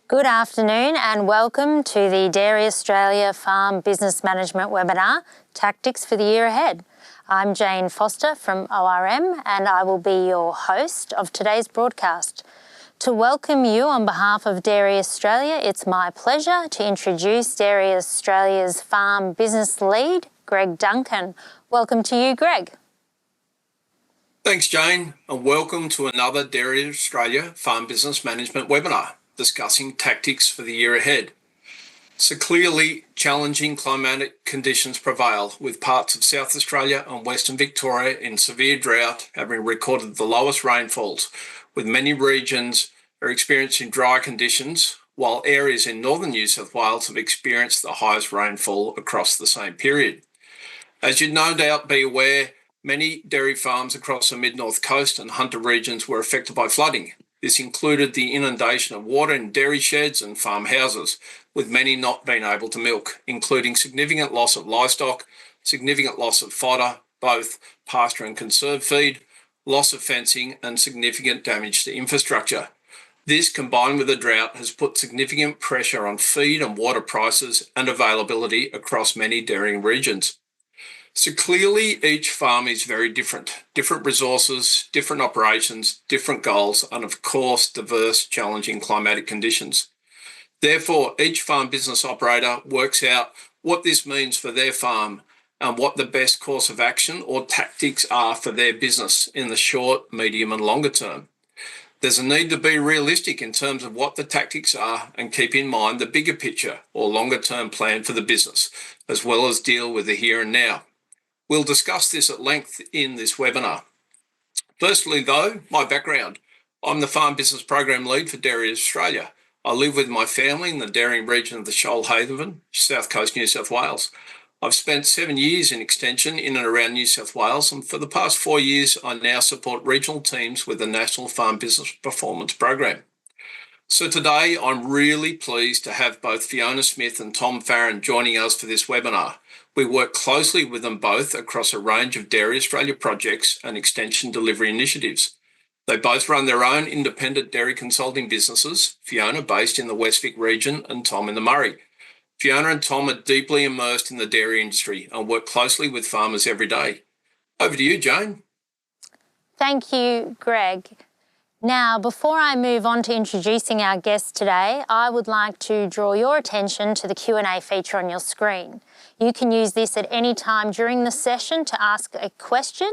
Good afternoon and welcome to the Dairy Australia Farm Business Management webinar, Tactics for the Year Ahead. I'm Jane Foster from ORM and I will be your host of today's broadcast. To welcome you on behalf of Dairy Australia, it's my pleasure to introduce Dairy Australia's Farm Business Lead, Greg Duncan. Welcome to you, Greg. Thanks, Jane, and welcome to another Dairy Australia Farm Business Management webinar discussing tactics for the year ahead. So clearly, challenging climatic conditions prevail, with parts of South Australia and Western Victoria in severe drought having recorded the lowest rainfalls, with many regions are experiencing dry conditions, while areas in northern New South Wales have experienced the highest rainfall across the same period. As you'd no doubt be aware, many dairy farms across the mid-north coast and Hunter regions were affected by flooding. This included the inundation of water in dairy sheds and farmhouses, with many not being able to milk, including significant loss of livestock, significant loss of fodder, both pasture and conserved feed, loss of fencing, and significant damage to infrastructure. This, combined with the drought, has put significant pressure on feed and water prices and availability across many dairying regions. So clearly each farm is very different resources, different operations, different goals, and of course, diverse, challenging climatic conditions. Therefore, each farm business operator works out what this means for their farm and what the best course of action or tactics are for their business in the short, medium, and longer term. There's a need to be realistic in terms of what the tactics are and keep in mind the bigger picture or longer term plan for the business, as well as deal with the here and now. We'll discuss this at length in this webinar. Firstly, though, my background. I'm the Farm Business Program Lead for Dairy Australia. I live with my family in the dairying region of the Shoalhaven, South Coast, New South Wales. I've spent 7 years in extension in and around New South Wales, and for the past 4 years, I now support regional teams with the National Farm Business Performance Program. So today, I'm really pleased to have both Fiona Smith and Tom Farran joining us for this webinar. We work closely with them both across a range of Dairy Australia projects and extension delivery initiatives. They both run their own independent dairy consulting businesses, Fiona based in the West Vic region and Tom in the Murray. Fiona and Tom are deeply immersed in the dairy industry and work closely with farmers every day. Over to you, Jane. Thank you, Greg. Now, before I move on to introducing our guest today, I would like to draw your attention to the Q&A feature on your screen. You can use this at any time during the session to ask a question,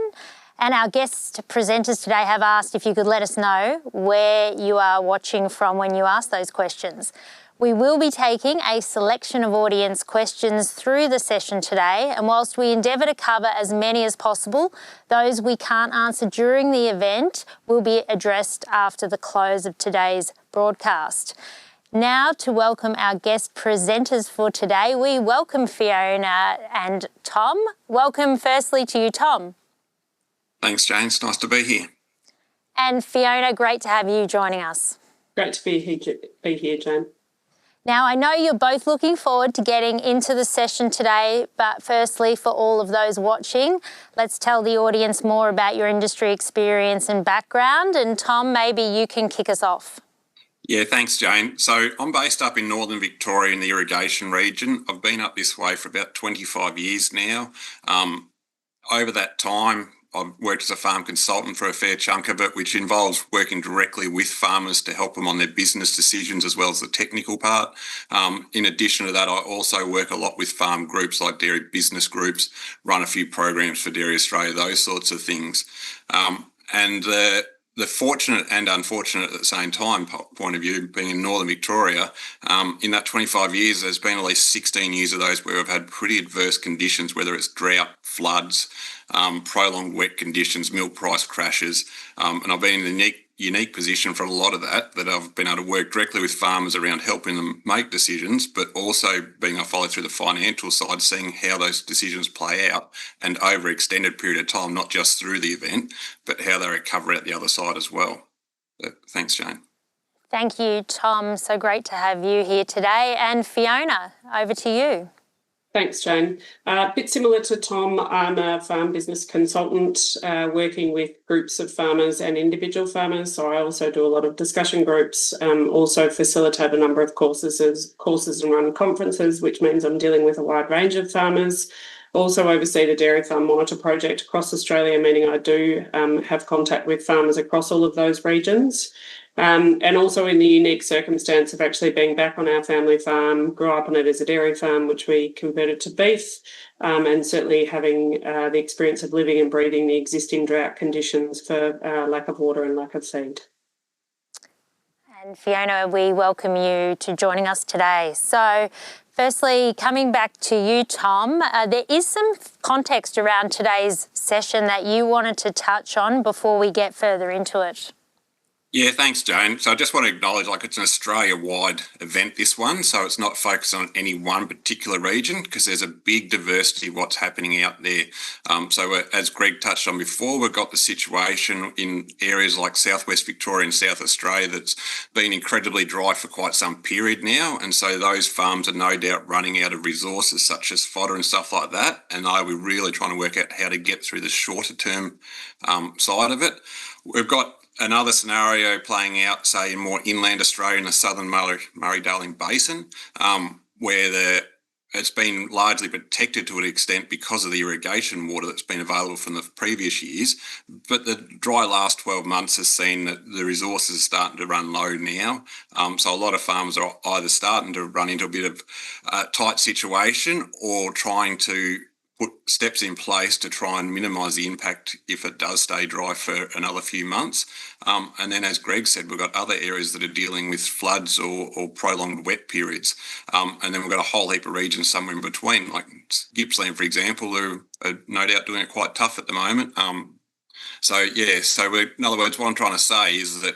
and our guest presenters today have asked if you could let us know where you are watching from when you ask those questions. We will be taking a selection of audience questions through the session today, and whilst we endeavour to cover as many as possible, those we can't answer during the event will be addressed after the close of today's broadcast. Now, to welcome our guest presenters for today, we welcome Fiona and Tom. Welcome firstly to you, Tom. Thanks, Jane. It's nice to be here. And Fiona, great to have you joining us. Great to be here, Jane. Now, I know you're both looking forward to getting into the session today, but firstly, for all of those watching, let's tell the audience more about your industry experience and background. And Tom, maybe you can kick us off. Yeah, thanks, Jane. So I'm based up in northern Victoria in the irrigation region. I've been up this way for about 25 years now. Over that time, I've worked as a farm consultant for a fair chunk of it, which involves working directly with farmers to help them on their business decisions as well as the technical part. In addition to that, I also work a lot with farm groups like dairy business groups, run a few programs for Dairy Australia, those sorts of things. And the fortunate and unfortunate at the same time point of view, being in northern Victoria, in that 25 years, there's been at least 16 years of those where we've had pretty adverse conditions, whether it's drought, floods, prolonged wet conditions, milk price crashes. And I've been in a unique position for a lot of that I've been able to work directly with farmers around helping them make decisions, but also being a follow through the financial side, seeing how those decisions play out and over an extended period of time, not just through the event, but how they recover out the other side as well. So, thanks, Jane. Thank you, Tom. So great to have you here today. And Fiona, over to you. Thanks, Jane. A bit similar to Tom, I'm a farm business consultant working with groups of farmers and individual farmers. So I also do a lot of discussion groups, also facilitate a number of courses and run conferences, which means I'm dealing with a wide range of farmers. Also oversee the Dairy Farm Monitor project across Australia, meaning I do have contact with farmers across all of those regions. And also in the unique circumstance of actually being back on our family farm, grew up on it as a dairy farm, which we converted to beef, and certainly having the experience of living and breathing the existing drought conditions for lack of water and lack of feed. And Fiona, we welcome you to joining us today. So firstly, coming back to you, Tom, there is some context around today's session that you wanted to touch on before we get further into it. Yeah, thanks, Jane. So I just want to acknowledge, it's an Australia-wide event, this one, so it's not focused on any one particular region because there's a big diversity of what's happening out there. As Greg touched on before, we've got the situation in areas like southwest Victoria and South Australia that's been incredibly dry for quite some period now, and so those farms are no doubt running out of resources such as fodder and stuff like that, and we're really trying to work out how to get through the shorter term side of it. We've got another scenario playing out, say, in more inland Australia in the southern Murray-Darling Basin, where it's been largely protected to an extent because of the irrigation water that's been available from the previous years. But the dry last 12 months has seen that the resources are starting to run low now. So a lot of farmers are either starting to run into a bit of a tight situation or trying to put steps in place to try and minimise the impact if it does stay dry for another few months. And then, as Greg said, we've got other areas that are dealing with floods or prolonged wet periods. And then we've got a whole heap of regions somewhere in between, like Gippsland, for example, who are no doubt doing it quite tough at the moment. In other words, what I'm trying to say is that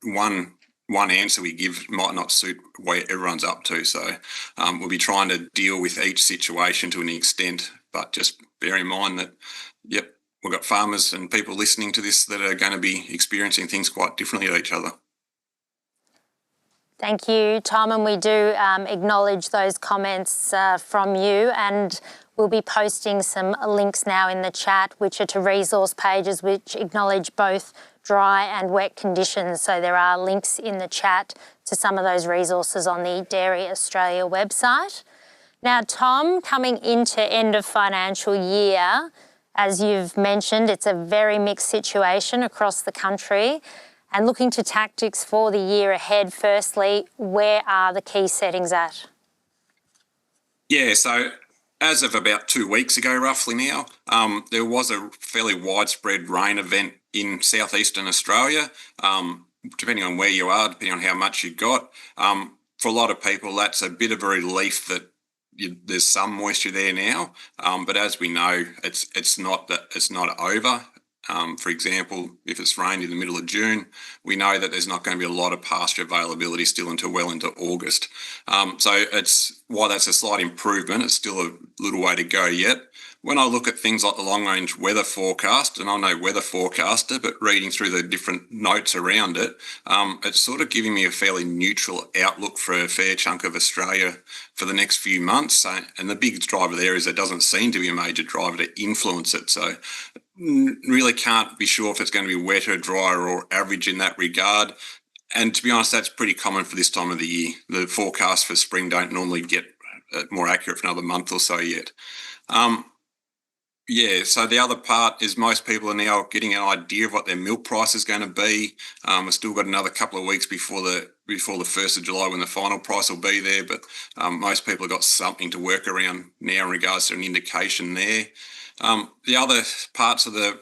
one answer we give might not suit where everyone's up to. So we'll be trying to deal with each situation to an extent, but just bear in mind that, we've got farmers and people listening to this that are going to be experiencing things quite differently to each other. Thank you, Tom, and we do acknowledge those comments from you, and we'll be posting some links now in the chat, which are to resource pages which acknowledge both dry and wet conditions. So there are links in the chat to some of those resources on the Dairy Australia website. Now, Tom, coming into end of financial year, as you've mentioned, it's a very mixed situation across the country. And looking to tactics for the year ahead, firstly, where are the key settings at? Yeah, so as of about 2 weeks ago, roughly now, there was a fairly widespread rain event in southeastern Australia, depending on where you are, depending on how much you got. For a lot of people, that's a bit of a relief that there's some moisture there now, but as we know, it's not over. For example, if it's rained in the middle of June, we know that there's not going to be a lot of pasture availability still until well into August. So while that's a slight improvement, it's still a little way to go yet. When I look at things like the long-range weather forecast, and I'm no weather forecaster, but reading through the different notes around it, it's sort of giving me a fairly neutral outlook for a fair chunk of Australia for the next few months. And the big driver there is there doesn't seem to be a major driver to influence it. So really can't be sure if it's going to be wetter, drier, or average in that regard. And to be honest, that's pretty common for this time of the year. The forecasts for spring don't normally get more accurate for another month or so yet. So the other part is most people are now getting an idea of what their milk price is going to be. We've still got another couple of weeks before the 1st of July when the final price will be there, but most people have got something to work around now in regards to an indication there. The other parts of the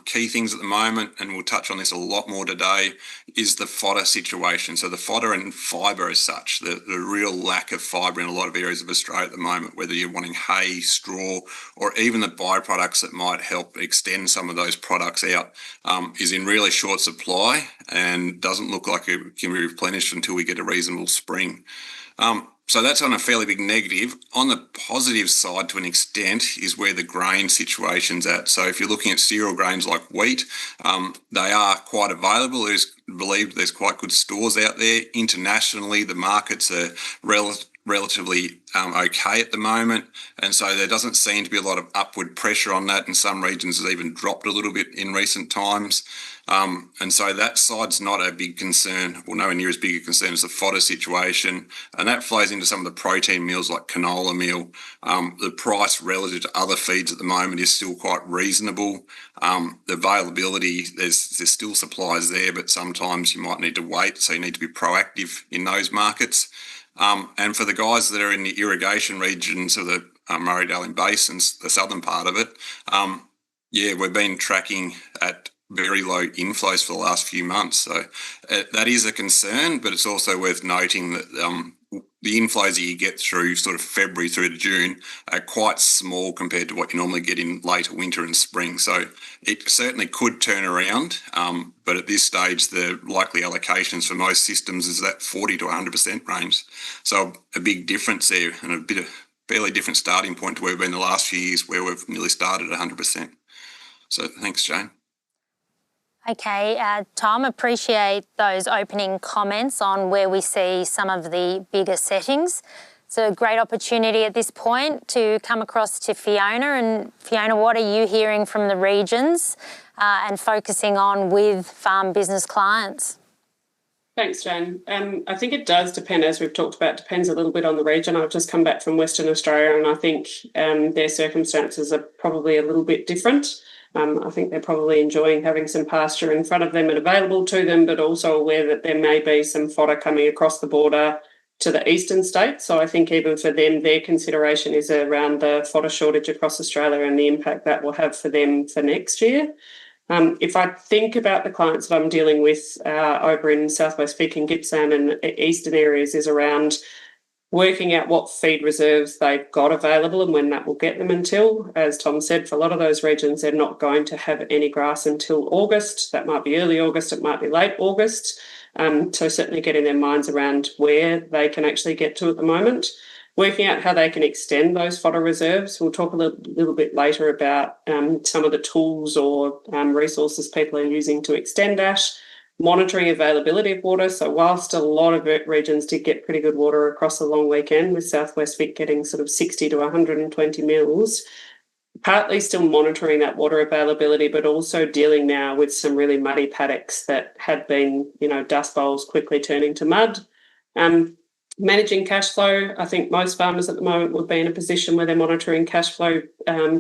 key things at the moment, and we'll touch on this a lot more today, is the fodder situation. So the fodder and fibre as such, the real lack of fibre in a lot of areas of Australia at the moment, whether you're wanting hay, straw, or even the byproducts that might help extend some of those products out, is in really short supply and doesn't look like it can be replenished until we get a reasonable spring. So that's on a fairly big negative. On the positive side, to an extent, is where the grain situation's at. So if you're looking at cereal grains like wheat, they are quite available. There's quite good stores out there. Internationally, the markets are relatively okay at the moment, and so there doesn't seem to be a lot of upward pressure on that. In some regions, it's even dropped a little bit in recent times, and so that side's not a big concern, or nowhere near as big a concern as the fodder situation, and that flows into some of the protein meals like canola meal. The price relative to other feeds at the moment is still quite reasonable. The availability, there's still supplies there, but sometimes you might need to wait, so you need to be proactive in those markets. And for the guys that are in the irrigation regions of the Murray-Darling Basins, the southern part of it, we've been tracking at very low inflows for the last few months. So that is a concern, but it's also worth noting that the inflows that you get through sort of February through to June are quite small compared to what you normally get in later winter and spring. So it certainly could turn around, but at this stage, the likely allocations for most systems is that 40 to 100% range. So a big difference there, and a bit of fairly different starting point to where we've been the last few years, where we've nearly started at 100%. So thanks, Jane. Okay, Tom, appreciate those opening comments on where we see some of the bigger settings. It's a great opportunity at this point to come across to Fiona. And Fiona, what are you hearing from the regions and focusing on with farm business clients? Thanks, Jane. I think it does depend, as we've talked about, depends a little bit on the region. I've just come back from Western Australia, and I think their circumstances are probably a little bit different. I think they're probably enjoying having some pasture in front of them and available to them, but also aware that there may be some fodder coming across the border to the eastern states. So I think even for them, their consideration is around the fodder shortage across Australia and the impact that will have for them for next year. If I think about the clients that I'm dealing with over in Southwest Vic and Gippsland and eastern areas, is around working out what feed reserves they've got available and when that will get them until. As Tom said, for a lot of those regions, they're not going to have any grass until August. That might be early August, it might be late August. So certainly getting their minds around where they can actually get to at the moment. Working out how they can extend those fodder reserves. We'll talk a little bit later about some of the tools or resources people are using to extend that. Monitoring availability of water. So whilst a lot of regions did get pretty good water across the long weekend, with Southwest Vic getting sort of 60 to 120 mils, partly still monitoring that water availability, but also dealing now with some really muddy paddocks that had been, dust bowls quickly turning to mud. Managing cash flow, I think most farmers at the moment would be in a position where they're monitoring cash flow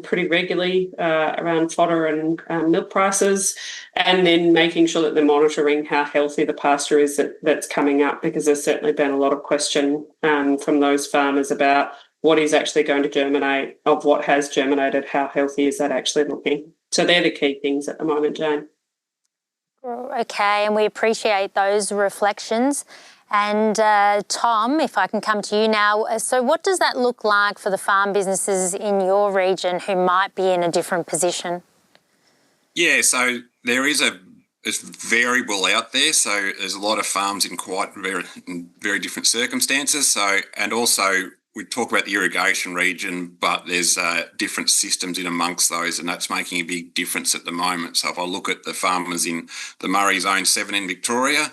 pretty regularly around fodder and milk prices, and then making sure that they're monitoring how healthy the pasture is that's coming up, because there's certainly been a lot of question from those farmers about what is actually going to germinate, of what has germinated, how healthy is that actually looking. So they're the key things at the moment, Jane. Okay, and we appreciate those reflections. And Tom, if I can come to you now, so what does that look like for the farm businesses in your region who might be in a different position? Yeah, so there is it's variable out there. So there's a lot of farms in very different circumstances. So, and also we talk about the irrigation region, but there's different systems in amongst those, and that's making a big difference at the moment. So if I look at the farmers in the Murray Zone 7 in Victoria,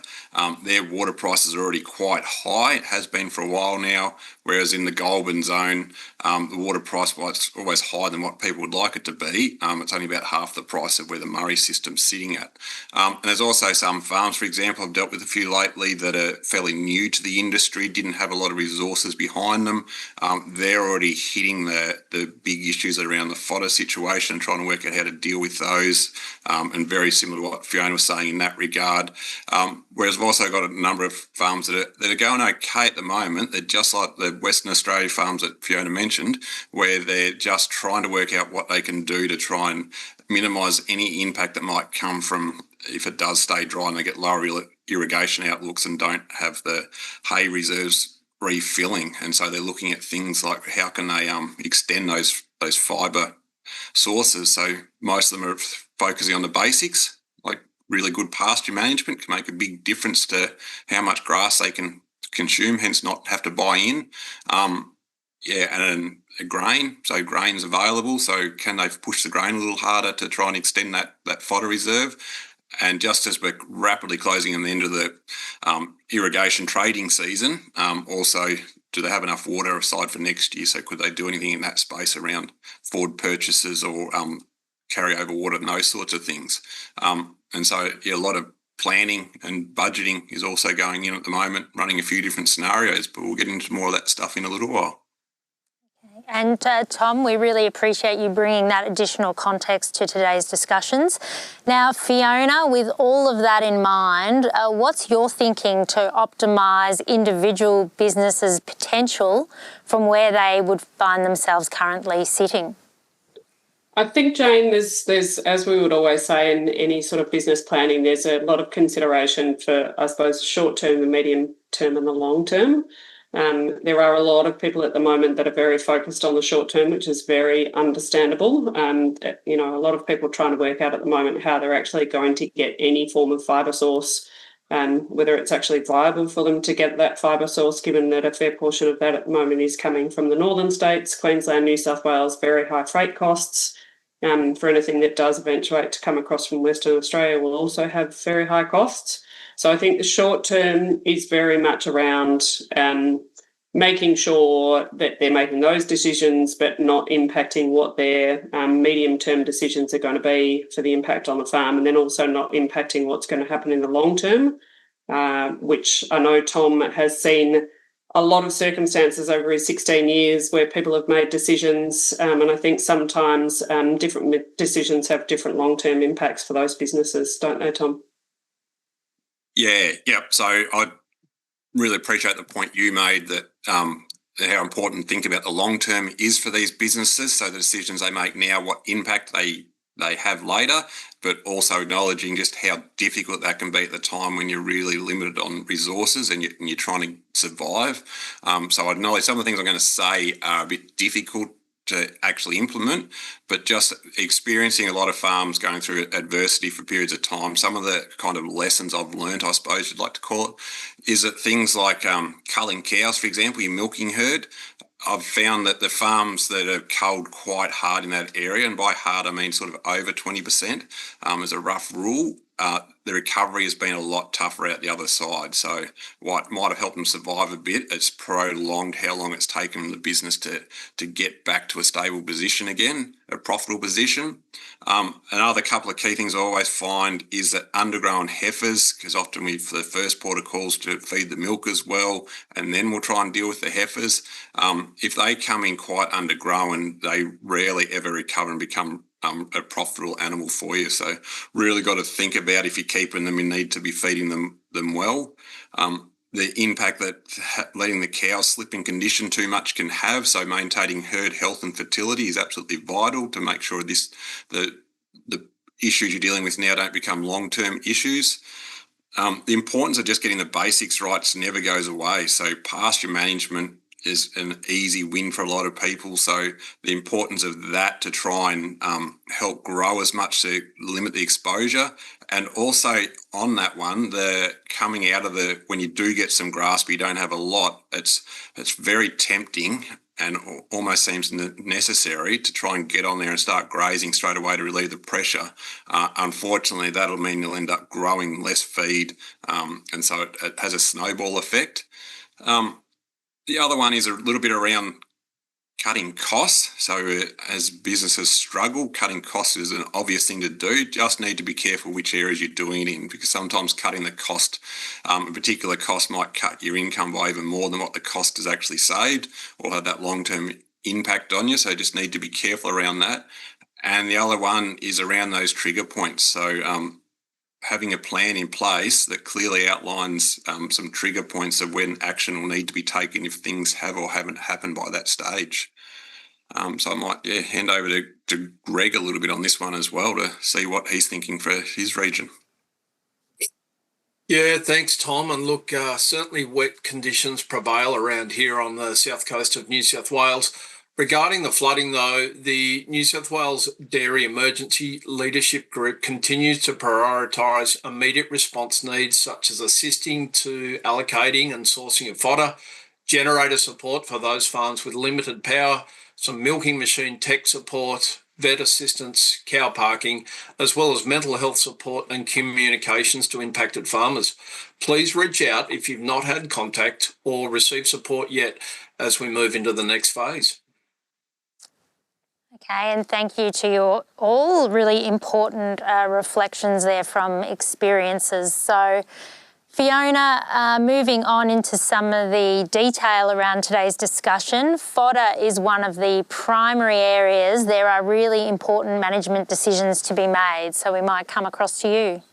their water prices are already quite high. It has been for a while now, whereas in the Goulburn Zone, the water price was always higher than what people would like it to be. It's only about half the price of where the Murray system's sitting at. And there's also some farms, for example, I've dealt with a few lately that are fairly new to the industry, didn't have a lot of resources behind them. They're already hitting the big issues around the fodder situation and trying to work out how to deal with those, and very similar to what Fiona was saying in that regard. Whereas we've also got a number of farms that are going okay at the moment. They're just like the Western Australia farms that Fiona mentioned, where they're just trying to work out what they can do to try and minimise any impact that might come from if it does stay dry and they get lower irrigation outlooks and don't have the hay reserves refilling. And so they're looking at things like how can they extend those fibre sources. So most of them are focusing on the basics, like really good pasture management can make a big difference to how much grass they can consume, hence not have to buy in. And a grain, so grain's available. So can they push the grain a little harder to try and extend that fodder reserve? And just as we're rapidly closing on the end of the irrigation trading season, also, do they have enough water aside for next year? So could they do anything in that space around forward purchases or carryover water and those sorts of things? And so, yeah, a lot of planning and budgeting is also going in at the moment, running a few different scenarios, but we'll get into more of that stuff in a little while. And Tom, we really appreciate you bringing that additional context to today's discussions. Now, Fiona, with all of that in mind, what's your thinking to optimise individual businesses' potential from where they would find themselves currently sitting? I think, Jane, there's, as we would always say in any sort of business planning, there's a lot of consideration for, I suppose, short term, the medium term and the long term. There are a lot of people at the moment that are very focused on the short term, which is very understandable. A lot of people trying to work out at the moment how they're actually going to get any form of fibre source, whether it's actually viable for them to get that fibre source, given that a fair portion of that at the moment is coming from the northern states, Queensland, New South Wales, very high freight costs. For anything that does eventuate to come across from Western Australia will also have very high costs. So I think the short term is very much around making sure that they're making those decisions but not impacting what their medium-term decisions are going to be for the impact on the farm, and then also not impacting what's going to happen in the long term, which I know Tom has seen a lot of circumstances over his 16 years where people have made decisions, and I think sometimes different decisions have different long-term impacts for those businesses, don't they, Tom? Yeah. So I really appreciate the point you made that how important think about the long term is for these businesses. So the decisions they make now, what impact they have later, but also acknowledging just how difficult that can be at the time when you're really limited on resources and you're trying to survive. So I acknowledge some of the things I'm going to say are a bit difficult to actually implement, but just experiencing a lot of farms going through adversity for periods of time, some of the kind of lessons I've learned, I suppose you'd like to call it, is that things like culling cows, for example, your milking herd, I've found that the farms that are culled quite hard in that area, and by hard I mean sort of over 20% as a rough rule, the recovery has been a lot tougher out the other side. So what might have helped them survive a bit, it's prolonged how long it's taken the business to get back to a stable position again, a profitable position. Another couple of key things I always find is that undergrown heifers, because often for the first port of calls to feed the milk as well, and then we'll try and deal with the heifers. If they come in quite undergrown, they rarely ever recover and become a profitable animal for you. So really got to think about, if you're keeping them, you need to be feeding them well. The impact that letting the cows slip in condition too much can have. So maintaining herd health and fertility is absolutely vital to make sure the issues you're dealing with now don't become long-term issues. The importance of just getting the basics right never goes away. So pasture management is an easy win for a lot of people. So the importance of that to try and help grow as much to limit the exposure. And also on that one, the coming out of when you do get some grass but you don't have a lot, it's very tempting and almost seems necessary to try and get on there and start grazing straight away to relieve the pressure. Unfortunately, that'll mean you'll end up growing less feed, and so it has a snowball effect. The other one is a little bit around cutting costs. So as businesses struggle, cutting costs is an obvious thing to do. Just need to be careful which areas you're doing it in, because sometimes cutting the cost, a particular cost might cut your income by even more than what the cost is actually saved, or have that long-term impact on you. So just need to be careful around that. And the other one is around those trigger points. So having a plan in place that clearly outlines some trigger points of when action will need to be taken if things have or haven't happened by that stage. So I might hand over to Greg a little bit on this one as well to see what he's thinking for his region. Yeah, thanks, Tom. And look, certainly wet conditions prevail around here on the south coast of New South Wales. Regarding the flooding, though, the New South Wales Dairy Emergency Leadership Group continues to prioritise immediate response needs, such as assisting to allocating and sourcing of fodder, generator support for those farms with limited power, some milking machine tech support, vet assistance, cow parking, as well as mental health support and communications to impacted farmers. Please reach out if you've not had contact or received support yet as we move into the next phase. Okay, and thank you to you all. Really important reflections there from experiences. So, Fiona, moving on into some of the detail around today's discussion, fodder is one of the primary areas. There are really important management decisions to be made, so we might come across to you.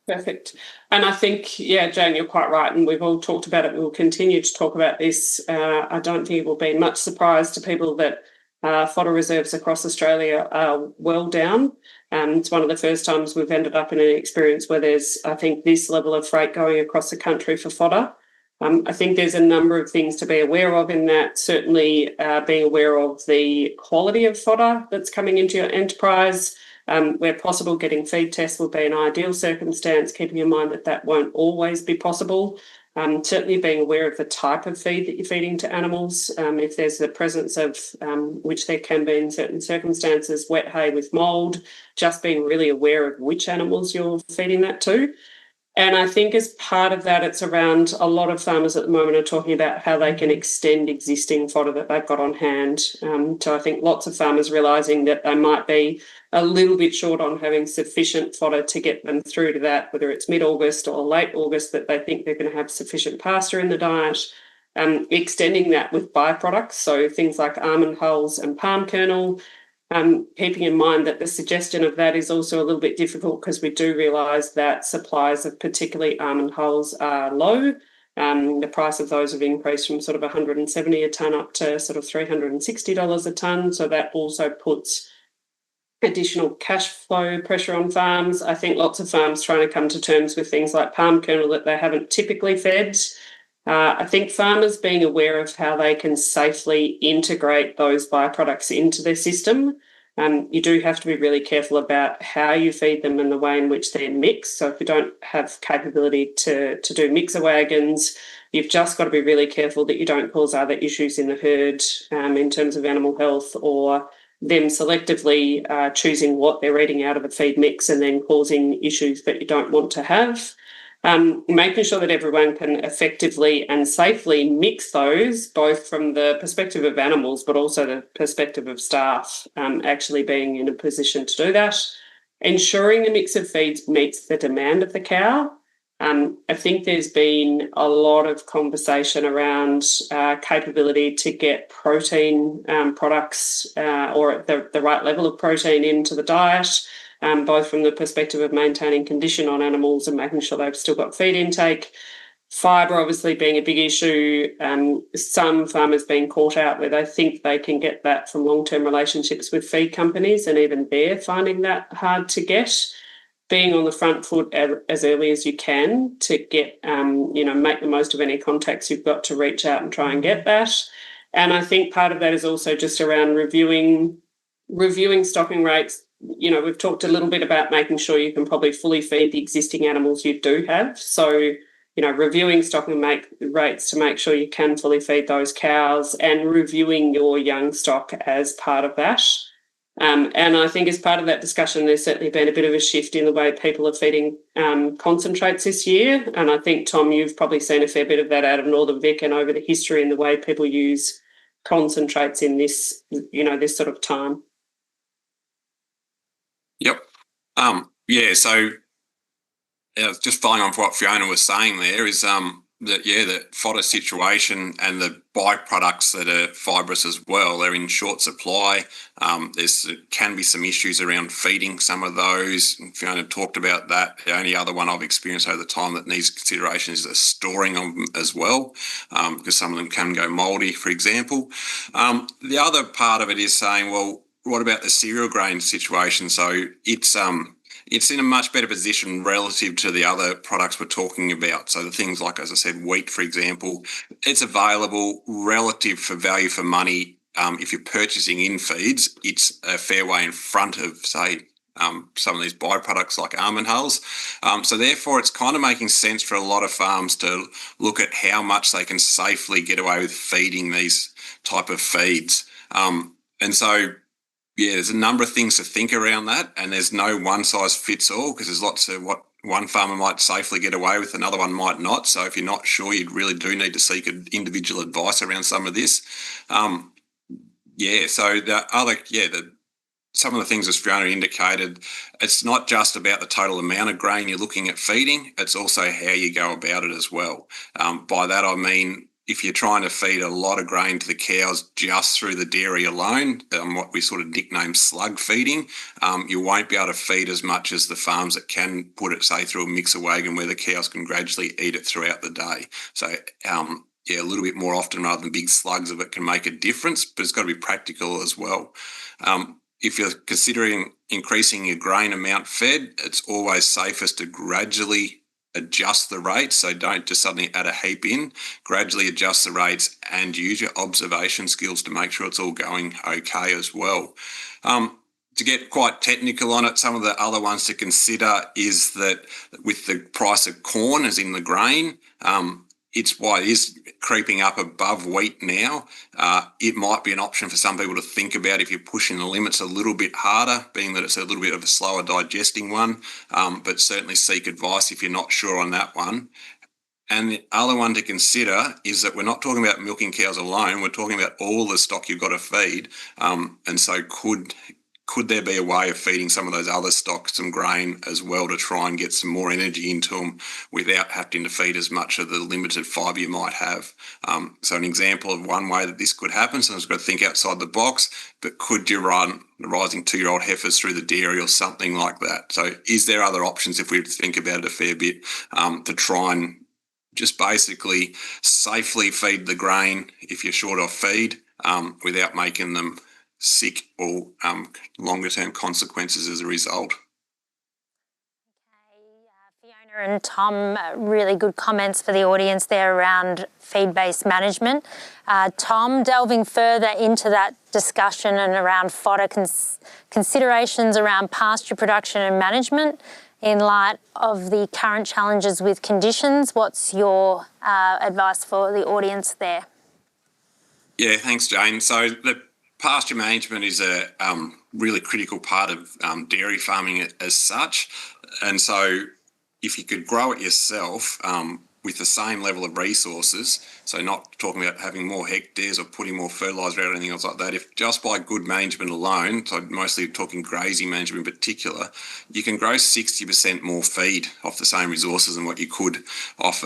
Perfect. And I think, yeah, Jane, you're quite right, and we've all talked about it. We'll continue to talk about this. I don't think it will be much surprise to people that fodder reserves across Australia are well down. It's one of the first times we've ended up in an experience where there's, I think, this level of freight going across the country for fodder. I think there's a number of things to be aware of in that, certainly being aware of the quality of fodder that's coming into your enterprise. Where possible, getting feed tests would be an ideal circumstance, keeping in mind that that won't always be possible. Certainly being aware of the type of feed that you're feeding to animals. If there's the presence of, which there can be in certain circumstances, wet hay with mould, just being really aware of which animals you're feeding that to. And I think as part of that, it's around a lot of farmers at the moment are talking about how they can extend existing fodder that they've got on hand. So I think lots of farmers realising that they might be a little bit short on having sufficient fodder to get them through to that, whether it's mid-August or late August, that they think they're going to have sufficient pasture in the diet. Extending that with byproducts, so things like almond hulls and palm kernel. Keeping in mind that the suggestion of that is also a little bit difficult because we do realise that supplies of particularly almond hulls are low. The price of those have increased from sort of $170 a tonne up to sort of $360 a tonne. So that also puts additional cash flow pressure on farms. I think lots of farms trying to come to terms with things like palm kernel that they haven't typically fed. I think farmers being aware of how they can safely integrate those byproducts into their system. You do have to be really careful about how you feed them and the way in which they're mixed. So if you don't have capability to do mixer wagons, you've just got to be really careful that you don't cause other issues in the herd in terms of animal health, or them selectively choosing what they're eating out of a feed mix and then causing issues that you don't want to have. Making sure that everyone can effectively and safely mix those, both from the perspective of animals, but also the perspective of staff actually being in a position to do that. Ensuring the mix of feeds meets the demand of the cow. I think there's been a lot of conversation around capability to get protein products or the right level of protein into the diet. Both from the perspective of maintaining condition on animals and making sure they've still got feed intake. Fibre obviously being a big issue. Some farmers being caught out where they think they can get that from long-term relationships with feed companies, and even they're finding that hard to get. Being on the front foot as early as you can to get, make the most of any contacts you've got to reach out and try and get that. And I think part of that is also just around reviewing stocking rates. We've talked a little bit about making sure you can probably fully feed the existing animals you do have. So, reviewing stocking rates to make sure you can fully feed those cows, and reviewing your young stock as part of that. And I think as part of that discussion, there's certainly been a bit of a shift in the way people are feeding concentrates this year. And I think, Tom, you've probably seen a fair bit of that out of Northern Vic and over the history and the way people use concentrates in this, this sort of time. Yep. So just following on from what Fiona was saying there is the fodder situation and the byproducts that are fibrous as well, they're in short supply. Can be some issues around feeding some of those. Fiona talked about that. The only other one I've experienced over the time that needs consideration is the storing of them as well, because some of them can go mouldy, for example. The other part of it is saying, well, what about the cereal grain situation? So it's in a much better position relative to the other products we're talking about. So the things like, as I said, wheat, for example, it's available relative for value for money. If you're purchasing in feeds, it's a fair way in front of, say, some of these byproducts like almond hulls. So therefore, it's kind of making sense for a lot of farms to look at how much they can safely get away with feeding these type of feeds. And so Yeah, there's a number of things to think around that, and there's no one size fits all, because there's lots of what one farmer might safely get away with, another one might not. So if you're not sure, you really do need to seek individual advice around some of this. So some of the things as Fiona indicated, it's not just about the total amount of grain you're looking at feeding, it's also how you go about it as well. By that I mean, if you're trying to feed a lot of grain to the cows just through the dairy alone, what we sort of nickname slug feeding, you won't be able to feed as much as the farms that can put it, say, through a mixer wagon where the cows can gradually eat it throughout the day. So, a little bit more often rather than big slugs of it can make a difference, but it's got to be practical as well. If you're considering increasing your grain amount fed, it's always safest to gradually adjust the rates. So don't just suddenly add a heap in, gradually adjust the rates and use your observation skills to make sure it's all going okay as well. To get quite technical on it, some of the other ones to consider is that with the price of corn, as in the grain, it's why it is creeping up above wheat now. It might be an option for some people to think about if you're pushing the limits a little bit harder, being that it's a little bit of a slower digesting one, but certainly seek advice if you're not sure on that one. And the other one to consider is that we're not talking about milking cows alone, we're talking about all the stock you've got to feed. And so could there be a way of feeding some of those other stocks some grain as well to try and get some more energy into them without having to feed as much of the limited fibre you might have? So an example of one way that this could happen, so I've got to think outside the box, but could you run the rising 2-year-old heifers through the dairy or something like that? So is there other options, if we think about it a fair bit, to try and just basically safely feed the grain if you're short of feed without making them sick or longer term consequences as a result? Fiona and Tom, really good comments for the audience there around feed-based management. Tom, delving further into that discussion and around fodder considerations around pasture production and management in light of the current challenges with conditions, what's your advice for the audience there? Yeah, thanks, Jane. So the pasture management is a really critical part of dairy farming as such. And so if you could grow it yourself with the same level of resources, so not talking about having more hectares or putting more fertiliser out or anything else like that, if just by good management alone, so mostly talking grazing management in particular, you can grow 60% more feed off the same resources than what you could off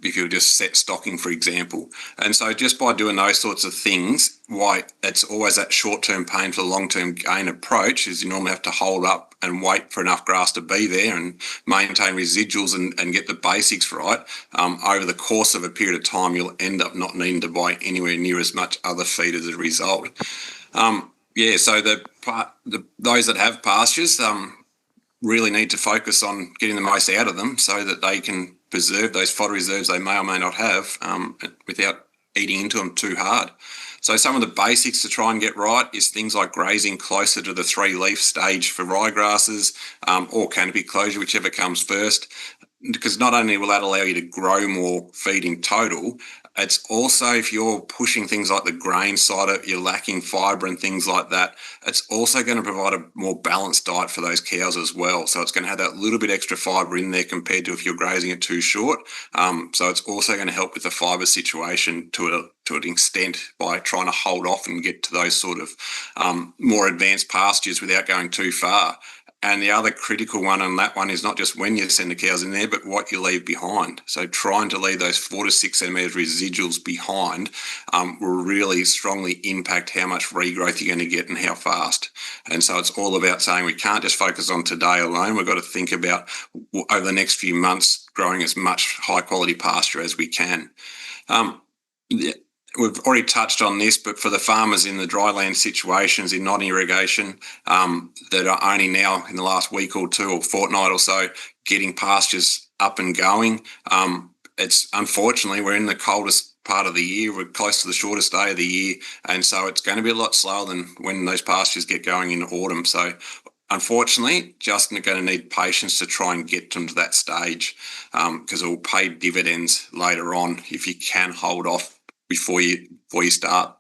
if you were just set stocking, for example. And so just by doing those sorts of things, why it's always that short-term pain for the long-term gain approach is you normally have to hold up and wait for enough grass to be there and maintain residuals and get the basics right. Over the course of a period of time, you'll end up not needing to buy anywhere near as much other feed as a result. So those that have pastures really need to focus on getting the most out of them so that they can preserve those fodder reserves they may or may not have without eating into them too hard. So some of the basics to try and get right is things like grazing closer to the 3-leaf stage for ryegrasses or canopy closure, whichever comes first, because not only will that allow you to grow more feed in total, it's also, if you're pushing things like the grain side of it, you're lacking fibre and things like that, it's also going to provide a more balanced diet for those cows as well. So it's going to have that little bit extra fibre in there compared to if you're grazing it too short. So it's also going to help with the fibre situation to an extent by trying to hold off and get to those sort of more advanced pastures without going too far. And the other critical one on that one is not just when you send the cows in there, but what you leave behind. So trying to leave those 4 to 6 centimetres residuals behind will really strongly impact how much regrowth you're going to get and how fast. And so it's all about saying we can't just focus on today alone. We've got to think about over the next few months growing as much high quality pasture as we can. We've already touched on this, but for the farmers in the dryland situations in non-irrigation that are only now in the last week or two or fortnight or so getting pastures up and going, it's unfortunately we're in the coldest part of the year. We're close to the shortest day of the year, and so it's going to be a lot slower than when those pastures get going in autumn. So unfortunately, just going to need patience to try and get them to that stage because it will pay dividends later on if you can hold off before you start.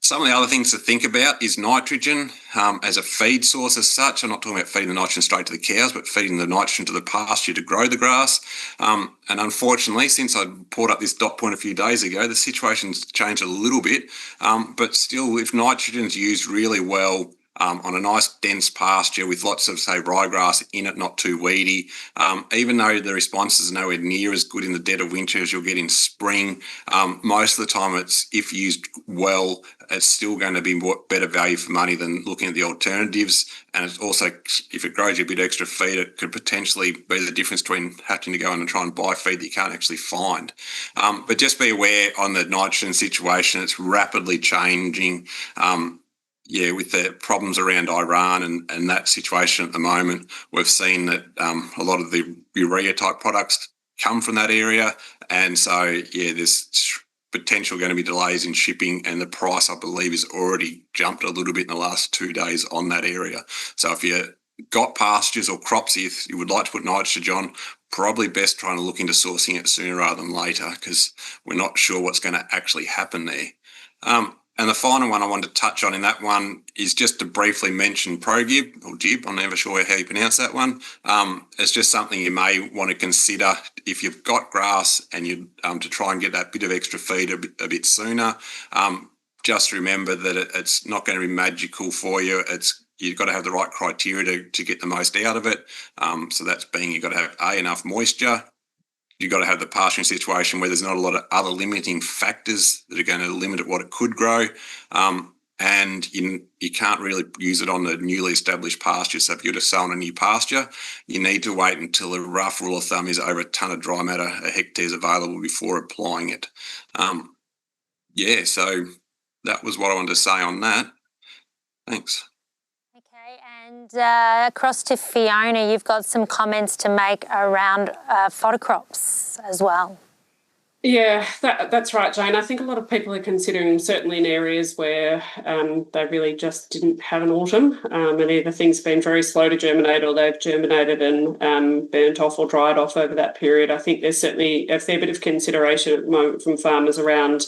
Some of the other things to think about is nitrogen as a feed source as such. I'm not talking about feeding the nitrogen straight to the cows, but feeding the nitrogen to the pasture to grow the grass. And unfortunately, since I brought up this dot point a few days ago, the situation's changed a little bit. But still, if nitrogen's used really well on a nice dense pasture with lots of, say, ryegrass in it, not too weedy, even though the responses are nowhere near as good in the dead of winter as you'll get in spring, most of the time it's, if used well, it's still going to be better value for money than looking at the alternatives. And it's also, if it grows you a bit extra feed, it could potentially be the difference between having to go in and try and buy feed that you can't actually find. But just be aware on the nitrogen situation, it's rapidly changing. With the problems around Iran and that situation at the moment, we've seen that a lot of the urea type products come from that area. And so, there's potential going to be delays in shipping, and the price, I believe, has already jumped a little bit in the last 2 days on that area. So if you got pastures or crops you would like to put nitrogen on, probably best trying to look into sourcing it sooner rather than later, because we're not sure what's going to actually happen there. And the final one I wanted to touch on in that one is just to briefly mention ProGib or Gib. I'm never sure how you pronounce that one. It's just something you may want to consider if you've got grass and you to try and get that bit of extra feed a bit sooner. Just remember that it's not going to be magical for you. You've got to have the right criteria to get the most out of it. So that's being, you've got to have enough moisture. You've got to have the pasturing situation where there's not a lot of other limiting factors that are going to limit what it could grow. And you can't really use it on the newly established pasture. So if you're just sowing a new pasture, you need to wait until a rough rule of thumb is over a tonne of dry matter a hectare is available before applying it. So that was what I wanted to say on that. Thanks. And across to Fiona, you've got some comments to make around fodder crops as well. Yeah, that's right, Jane. I think a lot of people are considering, certainly in areas where they really just didn't have an autumn, and either things have been very slow to germinate or they've germinated and burnt off or dried off over that period. I think there's certainly a fair bit of consideration at the moment from farmers around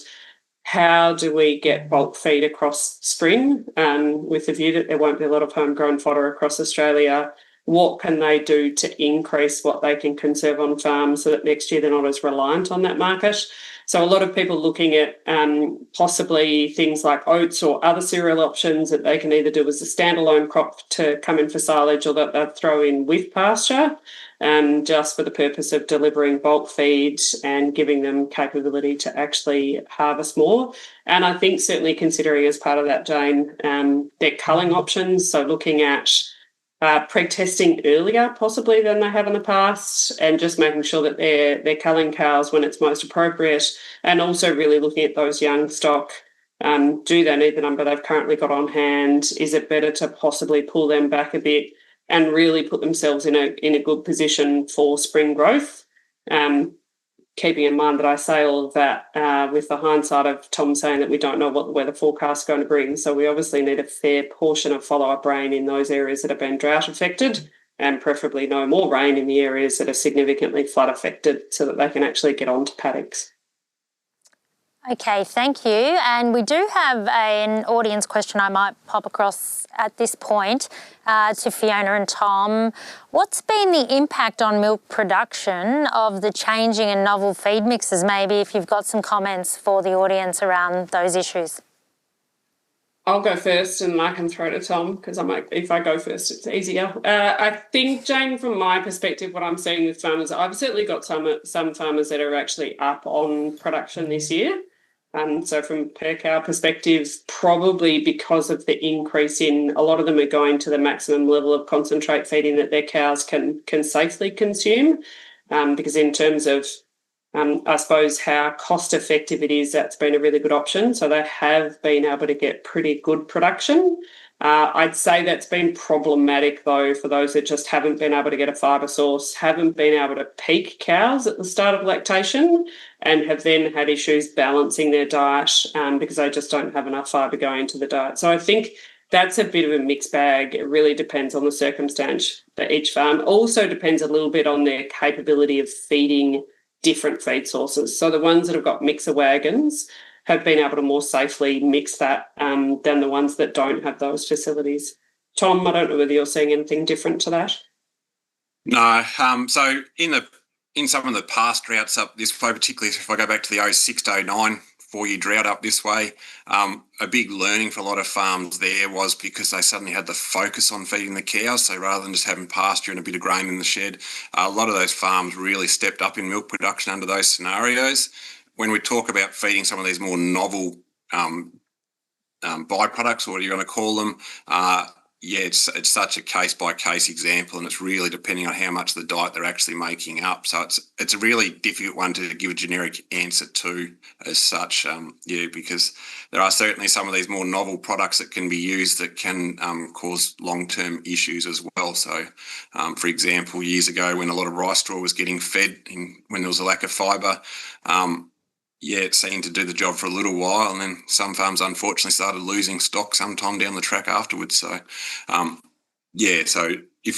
how do we get bulk feed across spring, with the view that there won't be a lot of homegrown fodder across Australia. What can they do to increase what they can conserve on farm so that next year they're not as reliant on that market? So a lot of people looking at possibly things like oats or other cereal options that they can either do as a standalone crop to come in for silage, or that they'll throw in with pasture, just for the purpose of delivering bulk feed and giving them capability to actually harvest more. And I think certainly considering as part of that, Jane, their culling options, so looking at pre-testing earlier possibly than they have in the past, and just making sure that they're culling cows when it's most appropriate, and also really looking at those young stock. Do they need the number they've currently got on hand? Is it better to possibly pull them back a bit and really put themselves in a good position for spring growth? Keeping in mind that I say all of that with the hindsight of Tom saying that we don't know what the weather forecast is going to bring. So we obviously need a fair portion of follow-up rain in those areas that have been drought affected, and preferably no more rain in the areas that are significantly flood affected, so that they can actually get onto paddocks. Okay, thank you. And we do have an audience question I might pop across at this point to Fiona and Tom. What's been the impact on milk production of the changing and novel feed mixes? Maybe if you've got some comments for the audience around those issues. I'll go first and I can throw to Tom, because if I go first, it's easier. I think, Jane, from my perspective, what I'm seeing with farmers, I've certainly got some farmers that are actually up on production this year. So from per cow perspective, probably because of the increase in, a lot of them are going to the maximum level of concentrate feeding that their cows can safely consume, because in terms of, I suppose, how cost effective it is, that's been a really good option. So they have been able to get pretty good production. I'd say that's been problematic, though, for those that just haven't been able to get a fibre source, haven't been able to peak cows at the start of lactation, and have then had issues balancing their diet because they just don't have enough fibre going into the diet. So I think that's a bit of a mixed bag. It really depends on the circumstance for each farm. Also depends a little bit on their capability of feeding different feed sources. So the ones that have got mixer wagons have been able to more safely mix that than the ones that don't have those facilities. Tom, I don't know whether you're seeing anything different to that. No, so in some of the past droughts up this way, particularly if I go back to the 06 to 09 4-year drought up this way, a big learning for a lot of farms there was because they suddenly had the focus on feeding the cows. So rather than just having pasture and a bit of grain in the shed, a lot of those farms really stepped up in milk production under those scenarios. When we talk about feeding some of these more novel byproducts, or what are you going to call them, it's such a case-by-case example, and it's really depending on how much of the diet they're actually making up. So it's a really difficult one to give a generic answer to as such, because there are certainly some of these more novel products that can be used that can cause long-term issues as well. So, for example, years ago when a lot of rice straw was getting fed when there was a lack of fibre, it seemed to do the job for a little while, and then some farms unfortunately started losing stock sometime down the track afterwards. So, so if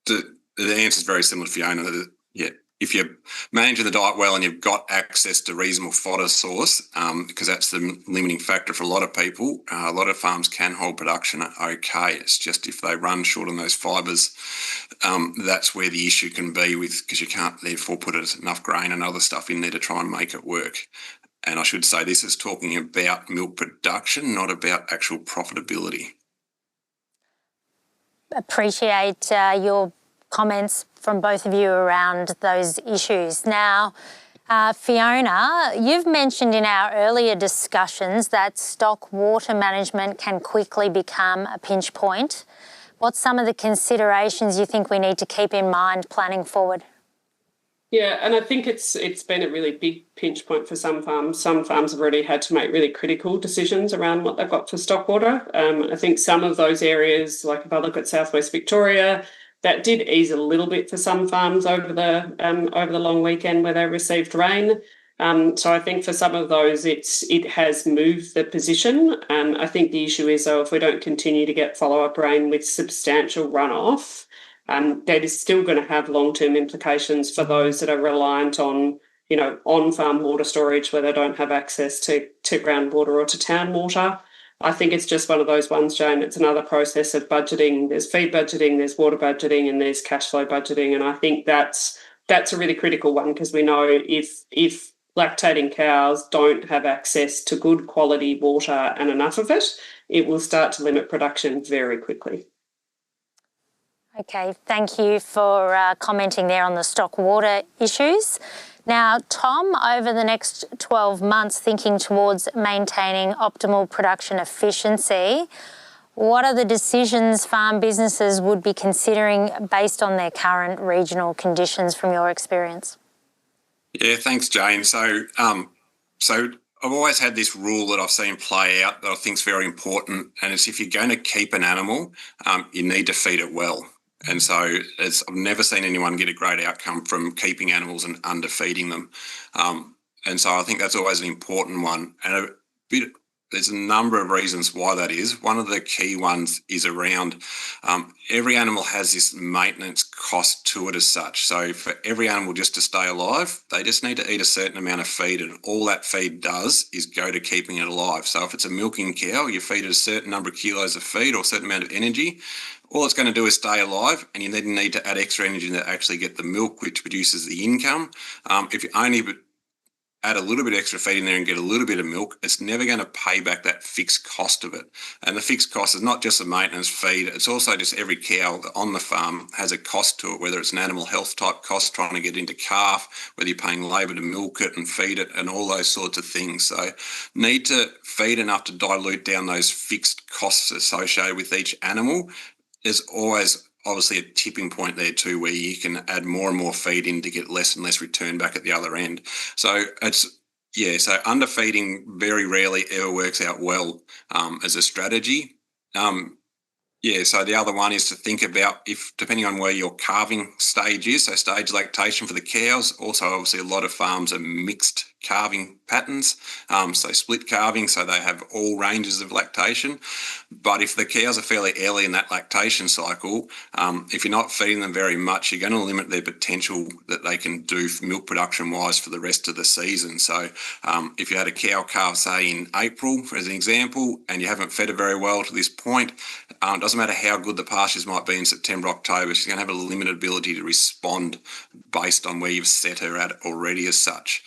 the answer is very similar to Fiona. If you're managing the diet well and you've got access to reasonable fodder source, because that's the limiting factor for a lot of people, a lot of farms can hold production okay. It's just if they run short on those fibres, that's where the issue can be because you can't therefore put enough grain and other stuff in there to try and make it work. And I should say this is talking about milk production, not about actual profitability. Appreciate your comments from both of you around those issues. Now, Fiona, you've mentioned in our earlier discussions that stock water management can quickly become a pinch point. What's some of the considerations you think we need to keep in mind planning forward? Yeah, and I think it's been a really big pinch point for some farms. Some farms have already had to make really critical decisions around what they've got for stock water. I think some of those areas, like if I look at Southwest Victoria, that did ease a little bit for some farms over the long weekend where they received rain. So I think for some of those, it has moved the position. I think the issue is, though, if we don't continue to get follow-up rain with substantial runoff, that is still going to have long-term implications for those that are reliant on, on-farm water storage where they don't have access to groundwater or to town water. I think it's just one of those ones, Jane. It's another process of budgeting. There's feed budgeting, there's water budgeting, and there's cash flow budgeting. And I think that's a really critical one because we know if lactating cows don't have access to good quality water and enough of it, it will start to limit production very quickly. Okay, thank you for commenting there on the stock water issues. Now, Tom, over the next 12 months, thinking towards maintaining optimal production efficiency, what are the decisions farm businesses would be considering based on their current regional conditions from your experience? Yeah, thanks, Jane. So I've always had this rule that I've seen play out that I think is very important, and it's if you're going to keep an animal, you need to feed it well. And so I've never seen anyone get a great outcome from keeping animals and underfeeding them. And so I think that's always an important one. And there's a number of reasons why that is. One of the key ones is around every animal has this maintenance cost to it as such. So for every animal just to stay alive, they just need to eat a certain amount of feed, and all that feed does is go to keeping it alive. So if it's a milking cow, you feed it a certain number of kilos of feed or a certain amount of energy. All it's going to do is stay alive, and you then need to add extra energy to actually get the milk, which produces the income. If you only add a little bit extra feed in there and get a little bit of milk, it's never going to pay back that fixed cost of it. And the fixed cost is not just the maintenance feed, it's also just every cow on the farm has a cost to it, whether it's an animal health type cost trying to get into calf, whether you're paying labour to milk it and feed it, and all those sorts of things. So need to feed enough to dilute down those fixed costs associated with each animal. There's always obviously a tipping point there too where you can add more and more feed in to get less and less return back at the other end. So so underfeeding very rarely ever works out well as a strategy. So the other one is to think about depending on where your calving stage is, so stage lactation for the cows. Also, obviously, a lot of farms are mixed calving patterns, so split calving, so they have all ranges of lactation. But if the cows are fairly early in that lactation cycle, if you're not feeding them very much, you're going to limit their potential that they can do milk production wise for the rest of the season. So if you had a cow calf, say in April, as an example, and you haven't fed her very well to this point, it doesn't matter how good the pastures might be in September, October, she's going to have a limited ability to respond based on where you've set her at already as such.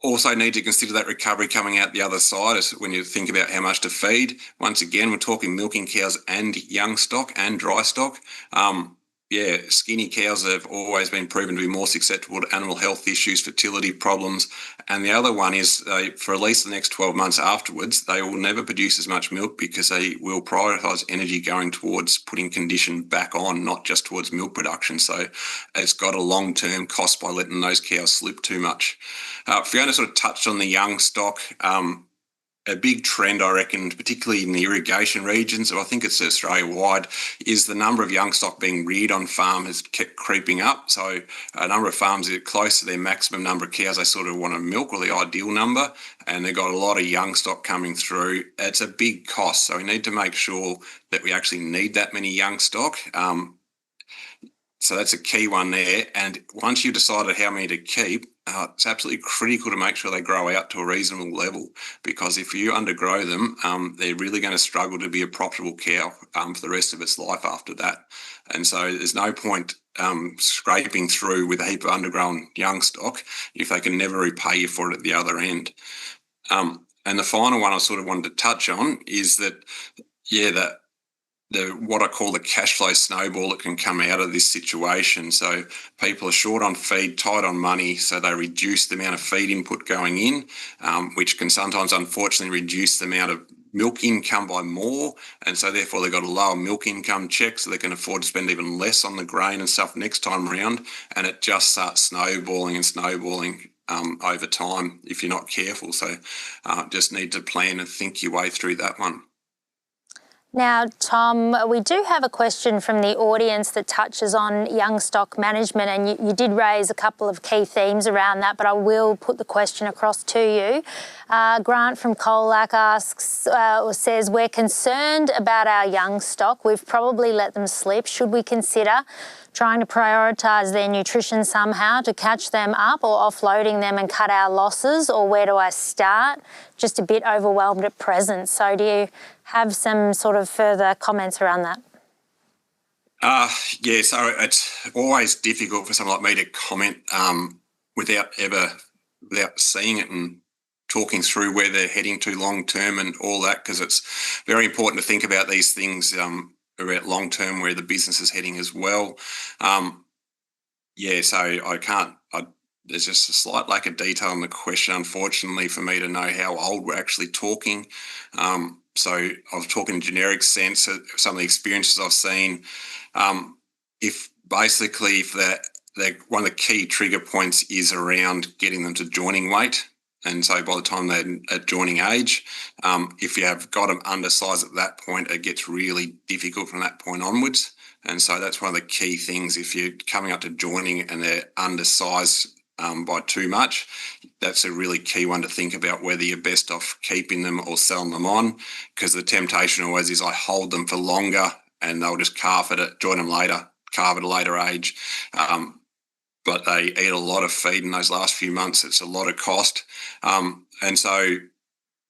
Also need to consider that recovery coming out the other side as when you think about how much to feed. Once again, we're talking milking cows and young stock and dry stock. Skinny cows have always been proven to be more susceptible to animal health issues, fertility problems. And the other one is for at least the next 12 months afterwards, they will never produce as much milk because they will prioritise energy going towards putting condition back on, not just towards milk production. So it's got a long-term cost by letting those cows slip too much. Fiona sort of touched on the young stock. A big trend, I reckon, particularly in the irrigation regions, so I think it's Australia-wide, is the number of young stock being reared on farm has kept creeping up. So a number of farms are close to their maximum number of cows they sort of want to milk, or the ideal number, and they've got a lot of young stock coming through. It's a big cost, so we need to make sure that we actually need that many young stock. So that's a key one there. And once you've decided how many to keep, it's absolutely critical to make sure they grow out to a reasonable level, because if you undergrow them, they're really going to struggle to be a profitable cow for the rest of its life after that. And so there's no point scraping through with a heap of undergrown young stock if they can never repay you for it at the other end. And the final one I sort of wanted to touch on is that, the what I call the cash flow snowball that can come out of this situation. So people are short on feed, tight on money, so they reduce the amount of feed input going in, which can sometimes unfortunately reduce the amount of milk income by more, and so therefore they've got a lower milk income check, so they can afford to spend even less on the grain and stuff next time around, and it just starts snowballing over time if you're not careful. So just need to plan and think your way through that one. Now, Tom, we do have a question from the audience that touches on young stock management, and you did raise a couple of key themes around that, but I will put the question across to you. Grant from Colac asks, or says, we're concerned about our young stock. We've probably let them slip. Should we consider trying to prioritise their nutrition somehow to catch them up, or offloading them and cut our losses, or where do I start? Just a bit overwhelmed at present. So do you have some sort of further comments around that? So it's always difficult for someone like me to comment without seeing it and talking through where they're heading to long term and all that, because it's very important to think about these things about long term, where the business is heading as well. So I can't. There's just a slight lack of detail in the question, unfortunately, for me to know how old we're actually talking. So I was talking in generic sense, some of the experiences I've seen. If one of the key trigger points is around getting them to joining weight, and so by the time they're at joining age, if you have got them undersized at that point, it gets really difficult from that point onwards. And so that's one of the key things. If you're coming up to joining and they're undersized by too much, that's a really key one to think about, whether you're best off keeping them or selling them on, because the temptation always is I hold them for longer and they'll just calve at a later age. But they eat a lot of feed in those last few months. It's a lot of cost. So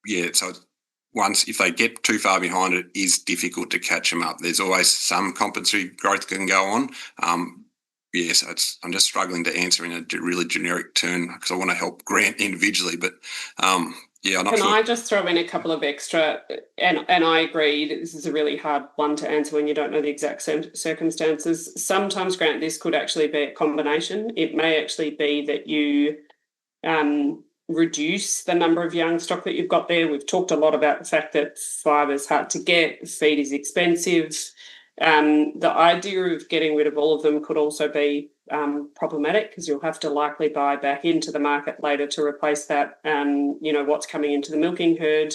if they get too far behind, it is difficult to catch them up. There's always some compensatory growth can go on. So I'm just struggling to answer in a really generic term, because I want to help Grant individually, but I'm not sure. Can I just throw in a couple of extra, and I agree that this is a really hard one to answer when you don't know the exact circumstances. Sometimes, Grant, this could actually be a combination. It may actually be that you reduce the number of young stock that you've got there. We've talked a lot about the fact that fibre is hard to get, feed is expensive. The idea of getting rid of all of them could also be problematic, because you'll have to likely buy back into the market later to replace that, what's coming into the milking herd.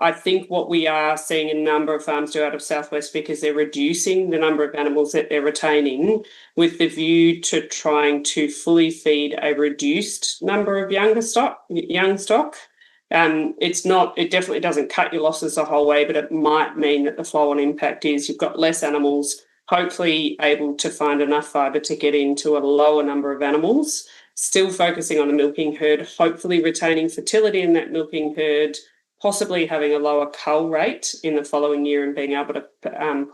I think what we are seeing a number of farms do out of Southwest Vic is they're reducing the number of animals that they're retaining with the view to trying to fully feed a reduced number of young stock. It definitely doesn't cut your losses the whole way, but it might mean that the flow-on impact is you've got less animals, hopefully able to find enough fibre to get into a lower number of animals, still focusing on the milking herd, hopefully retaining fertility in that milking herd, possibly having a lower cull rate in the following year and being able to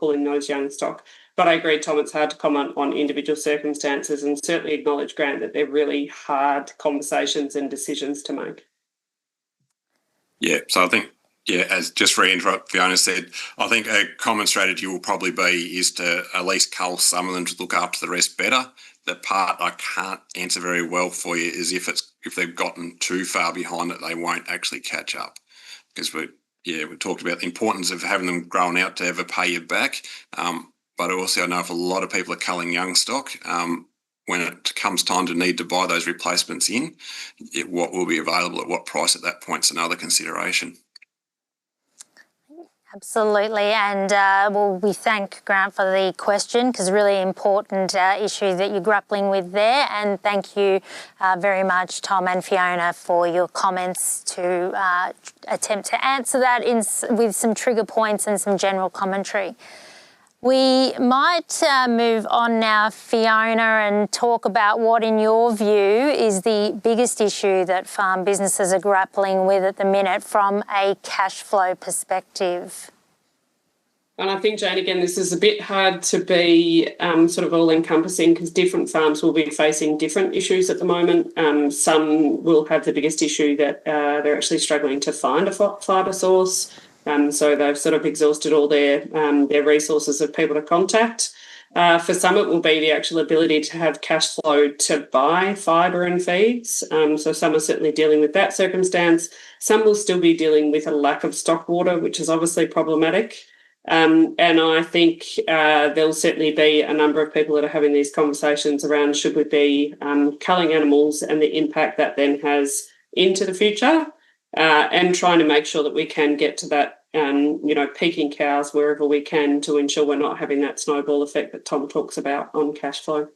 pull in those young stock. But I agree, Tom, it's hard to comment on individual circumstances, and certainly acknowledge, Grant, that they're really hard conversations and decisions to make. Yeah, so I think, as just reiterate what Fiona said, I think a common strategy will probably be is to at least cull some of them to look after the rest better. The part I can't answer very well for you is if they've gotten too far behind it, they won't actually catch up. Because we talked about the importance of having them grown out to ever pay you back. But also I know if a lot of people are culling young stock, when it comes time to need to buy those replacements in, what will be available at what price at that point is another consideration. Absolutely, and we thank Grant for the question, because really important issue that you're grappling with there, and thank you very much, Tom and Fiona, for your comments to attempt to answer that with some trigger points and some general commentary. We might move on now, Fiona, and talk about what, in your view, is the biggest issue that farm businesses are grappling with at the minute from a cash flow perspective. And I think, Jane, again, this is a bit hard to be sort of all-encompassing, because different farms will be facing different issues at the moment. Some will have the biggest issue that they're actually struggling to find a fibre source. So they've sort of exhausted all their resources of people to contact. For some, it will be the actual ability to have cash flow to buy fibre and feeds. So some are certainly dealing with that circumstance. Some will still be dealing with a lack of stock water, which is obviously problematic. And I think there'll certainly be a number of people that are having these conversations around should we be culling animals and the impact that then has into the future, and trying to make sure that we can get to that, peaking cows wherever we can to ensure we're not having that snowball effect that Tom talks about on cash flow.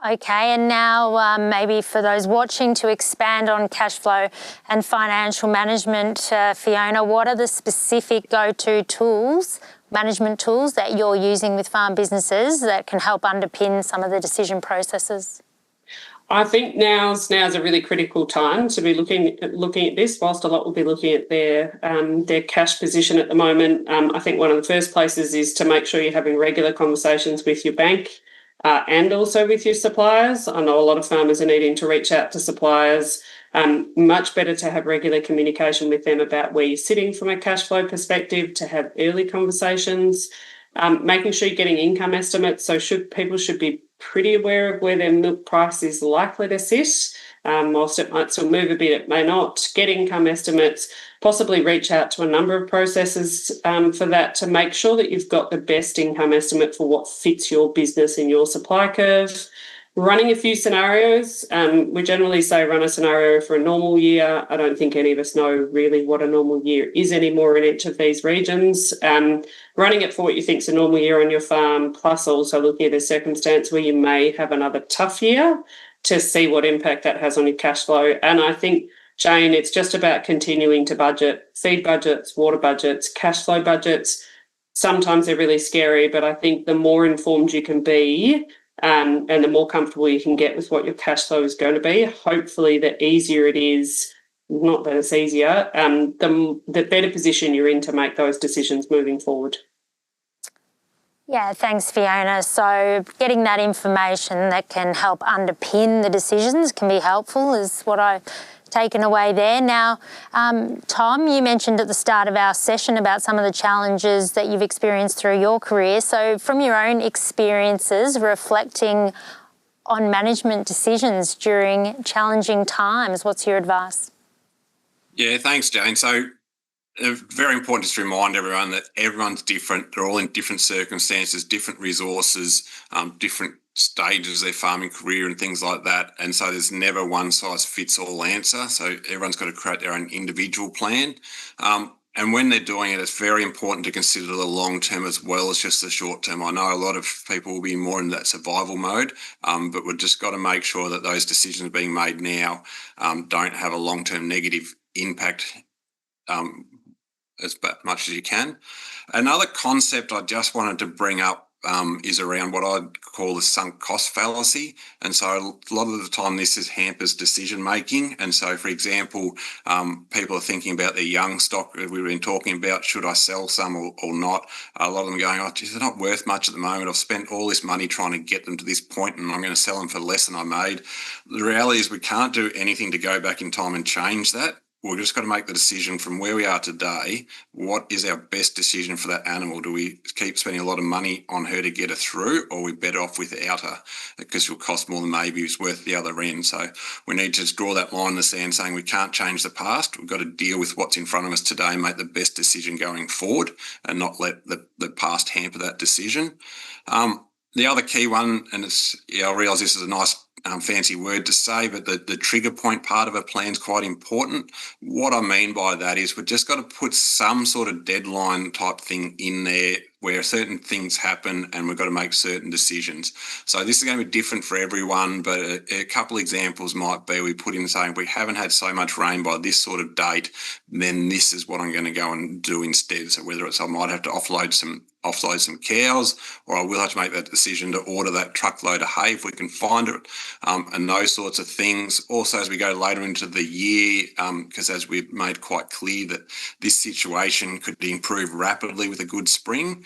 Okay, and now maybe for those watching, to expand on cash flow and financial management, Fiona, what are the specific go-to tools, management tools, that you're using with farm businesses that can help underpin some of the decision processes? I think now's a really critical time to be looking at this. Whilst a lot will be looking at their cash position at the moment, I think one of the first places is to make sure you're having regular conversations with your bank and also with your suppliers. I know a lot of farmers are needing to reach out to suppliers. Much better to have regular communication with them about where you're sitting from a cash flow perspective, to have early conversations, making sure you're getting income estimates. So people should be pretty aware of where their milk price is likely to sit. Whilst it might still move a bit, it may not. Get income estimates, possibly reach out to a number of processors for that, to make sure that you've got the best income estimate for what fits your business and your supply curve. Running a few scenarios. We generally say run a scenario for a normal year. I don't think any of us know really what a normal year is anymore in each of these regions. Running it for what you think is a normal year on your farm, plus also looking at a circumstance where you may have another tough year, to see what impact that has on your cash flow. And I think, Jane, it's just about continuing to budget, feed budgets, water budgets, cash flow budgets. Sometimes they're really scary, but I think the more informed you can be, and the more comfortable you can get with what your cash flow is going to be, hopefully the easier it is, not that it's easier, the better position you're in to make those decisions moving forward. Yeah, thanks, Fiona. So getting that information that can help underpin the decisions can be helpful, is what I've taken away there. Now, Tom, you mentioned at the start of our session about some of the challenges that you've experienced through your career. So from your own experiences, reflecting on management decisions during challenging times, what's your advice? Yeah, thanks, Jane. So Very important just to remind everyone that everyone's different. They're all in different circumstances, different resources, different stages of their farming career and things like that. And so there's never one size fits all answer. So everyone's got to create their own individual plan. And when they're doing it, it's very important to consider the long term as well as just the short term. I know a lot of people will be more in that survival mode, but we've just got to make sure that those decisions being made now don't have a long term negative impact as much as you can. Another concept I just wanted to bring up is around what I'd call the sunk cost fallacy. And so a lot of the time this hampers decision making. And so, for example, people are thinking about their young stock that we've been talking about, should I sell some or not? A lot of them going, oh, geez, they're not worth much at the moment. I've spent all this money trying to get them to this point and I'm going to sell them for less than I made. The reality is we can't do anything to go back in time and change that. We've just got to make the decision from where we are today. What is our best decision for that animal? Do we keep spending a lot of money on her to get her through, or are we better off without her because it'll cost more than maybe it's worth the other end? So we need to just draw that line in the sand saying we can't change the past. We've got to deal with what's in front of us today and make the best decision going forward and not let the past hamper that decision. The other key one, and I realise this is a nice fancy word to say, but the trigger point part of a plan is quite important. What I mean by that is we've just got to put some sort of deadline type thing in there where certain things happen and we've got to make certain decisions. So this is going to be different for everyone, but a couple examples might be we put in saying we haven't had so much rain by this sort of date, then this is what I'm going to go and do instead. So whether it's I might have to offload some cows, or I will have to make that decision to order that truckload of hay if we can find it, and those sorts of things. Also, as we go later into the year, because as we've made quite clear that this situation could improve rapidly with a good spring.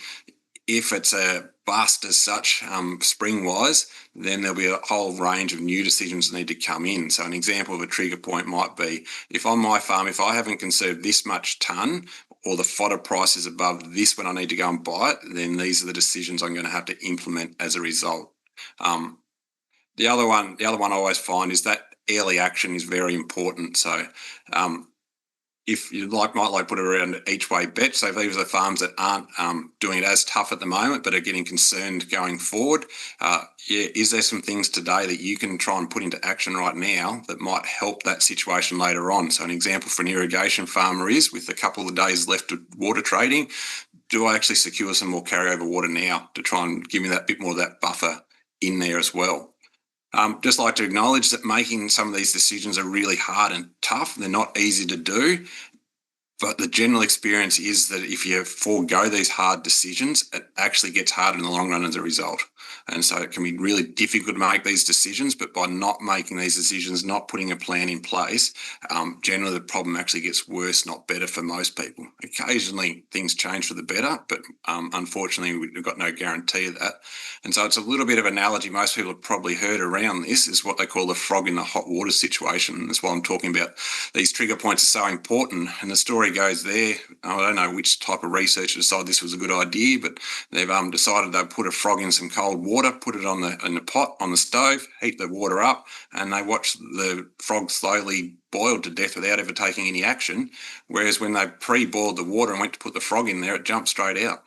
If it's a bust as such, spring-wise, then there'll be a whole range of new decisions that need to come in. So an example of a trigger point might be, if on my farm, if I haven't conserved this much tonne, or the fodder price is above this when I need to go and buy it, then these are the decisions I'm going to have to implement as a result. The other one I always find is that early action is very important. So if you might put it around each way bet. So if these are the farms that aren't doing it as tough at the moment, but are getting concerned going forward, is there some things today that you can try and put into action right now that might help that situation later on? So an example for an irrigation farmer is, with a couple of days left of water trading, do I actually secure some more carryover water now to try and give me that bit more of that buffer in there as well? Just like to acknowledge that making some of these decisions are really hard and tough. They're not easy to do, but the general experience is that if you forego these hard decisions, it actually gets harder in the long run as a result. And so it can be really difficult to make these decisions, but by not making these decisions, not putting a plan in place, generally the problem actually gets worse, not better for most people. Occasionally things change for the better, but unfortunately we've got no guarantee of that. And so it's a little bit of analogy most people have probably heard around this, is what they call the frog in the hot water situation. And that's why I'm talking about these trigger points are so important. And the story goes there, I don't know which type of researcher decided this was a good idea, but they've decided they'd put a frog in some cold water, put it in the pot on the stove, heat the water up, and they watched the frog slowly boil to death without ever taking any action. Whereas when they pre-boiled the water and went to put the frog in there, it jumped straight out.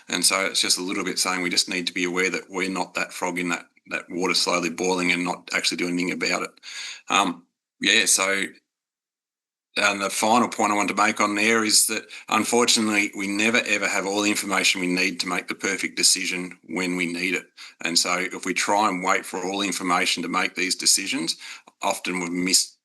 And so it's just a little bit saying we just need to be aware that we're not that frog in that water slowly boiling and not actually doing anything about it. And the final point I want to make on there is that, unfortunately, we never, ever have all the information we need to make the perfect decision when we need it. And so if we try and wait for all the information to make these decisions, often we've missed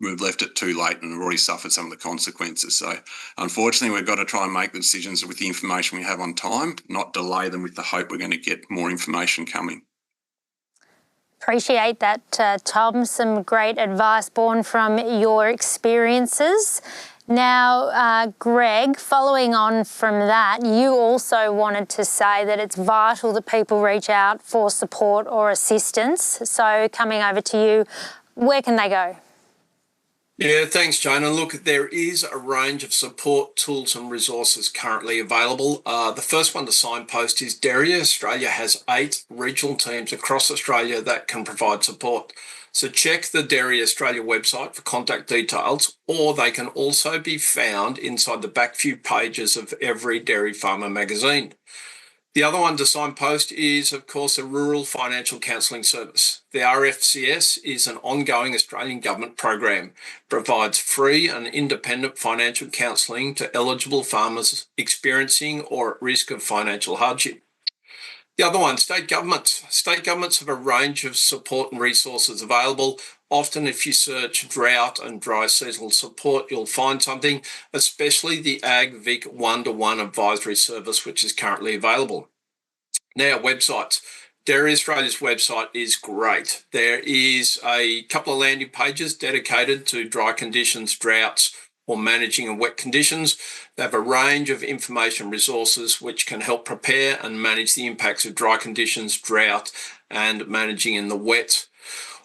we've left it too late and we've already suffered some of the consequences. So unfortunately, we've got to try and make the decisions with the information we have on time, not delay them with the hope we're going to get more information coming. Appreciate that, Tom. Some great advice born from your experiences. Now, Greg, following on from that, you also wanted to say that it's vital that people reach out for support or assistance. So coming over to you, where can they go? Yeah, thanks, Jane. And look, there is a range of support tools and resources currently available. The first one to signpost is Dairy Australia has 8 regional teams across Australia that can provide support. So check the Dairy Australia website for contact details, or they can also be found inside the back few pages of every Dairy Farmer magazine. The other one to signpost is, of course, a Rural Financial Counselling Service. The RFCS is an ongoing Australian government program, provides free and independent financial counselling to eligible farmers experiencing or at risk of financial hardship. The other one, state governments. State governments have a range of support and resources available. Often if you search drought and dry seasonal support, you'll find something, especially the AgVic one-to-one advisory service, which is currently available. Now, websites. Dairy Australia's website is great. There is a couple of landing pages dedicated to dry conditions, droughts, or managing in wet conditions. They have a range of information resources which can help prepare and manage the impacts of dry conditions, drought, and managing in the wet.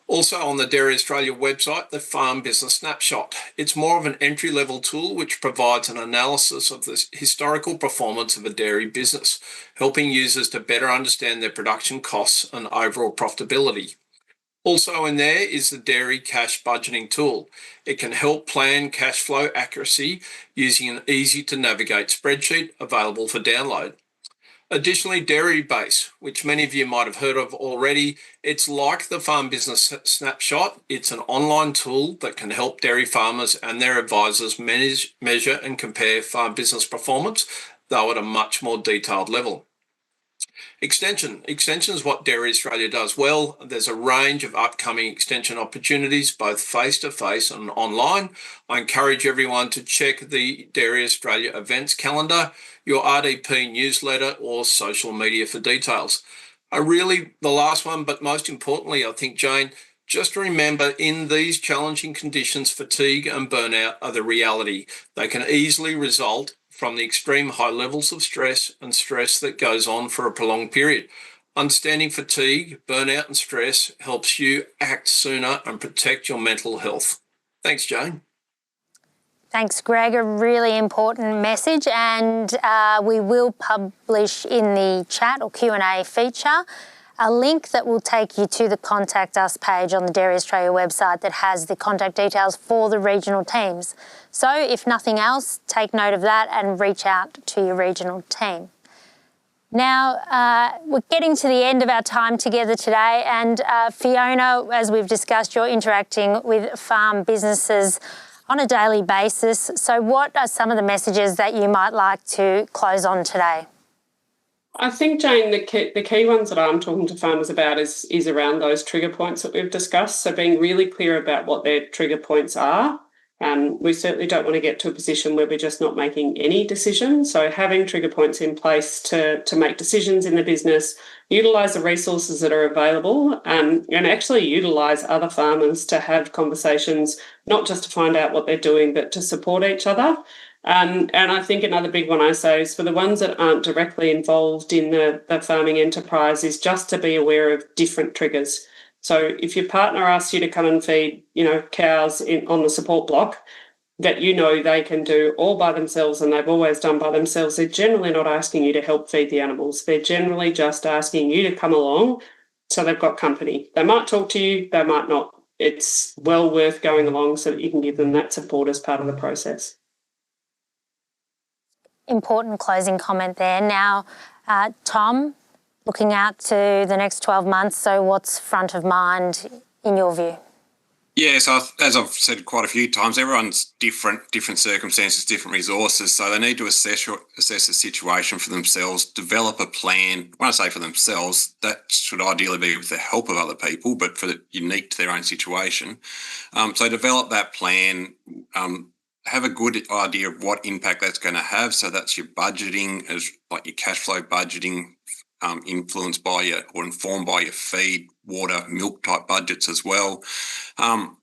Also on the Dairy Australia website, the Farm Business Snapshot. It's more of an entry-level tool which provides an analysis of the historical performance of a dairy business, helping users to better understand their production costs and overall profitability. Also in there is the Dairy Cash Budgeting tool. It can help plan cash flow accuracy using an easy-to-navigate spreadsheet available for download. Additionally, Dairybase, which many of you might have heard of already, it's like the Farm Business Snapshot. It's an online tool that can help dairy farmers and their advisors manage, measure and compare farm business performance, though at a much more detailed level. Extension is what Dairy Australia does well. There's a range of upcoming extension opportunities, both face-to-face and online. I encourage everyone to check the Dairy Australia events calendar, your RDP newsletter, or social media for details. The last one, but most importantly, I think, Jane, just remember in these challenging conditions, fatigue and burnout are the reality. They can easily result from the extreme high levels of stress and stress that goes on for a prolonged period. Understanding fatigue, burnout and stress helps you act sooner and protect your mental health. Thanks, Jane. Thanks, Greg. A really important message, and we will publish in the chat or Q&A feature a link that will take you to the Contact Us page on the Dairy Australia website that has the contact details for the regional teams. So if nothing else, take note of that and reach out to your regional team. Now, we're getting to the end of our time together today, and Fiona, as we've discussed, you're interacting with farm businesses on a daily basis. So what are some of the messages that you might like to close on today? I think, Jane, the key ones that I'm talking to farmers about is around those trigger points that we've discussed. So being really clear about what their trigger points are. We certainly don't want to get to a position where we're just not making any decisions. So having trigger points in place to make decisions in the business, utilise the resources that are available, and actually utilise other farmers to have conversations, not just to find out what they're doing, but to support each other. And I think another big one I say is for the ones that aren't directly involved in the farming enterprise is just to be aware of different triggers. So if your partner asks you to come and feed, cows on the support block that they can do all by themselves and they've always done by themselves, they're generally not asking you to help feed the animals. They're generally just asking you to come along so they've got company. They might talk to you, they might not. It's well worth going along so that you can give them that support as part of the process. Important closing comment there. Now, Tom, looking out to the next 12 months, so what's front of mind in your view? Yeah, so as I've said quite a few times, everyone's different circumstances, different resources, so they need to assess the situation for themselves, develop a plan. When I say for themselves, that should ideally be with the help of other people, but unique to their own situation. So develop that plan, have a good idea of what impact that's going to have. So that's your budgeting, as like your cash flow budgeting, influenced by or informed by your feed, water, milk type budgets as well. Talk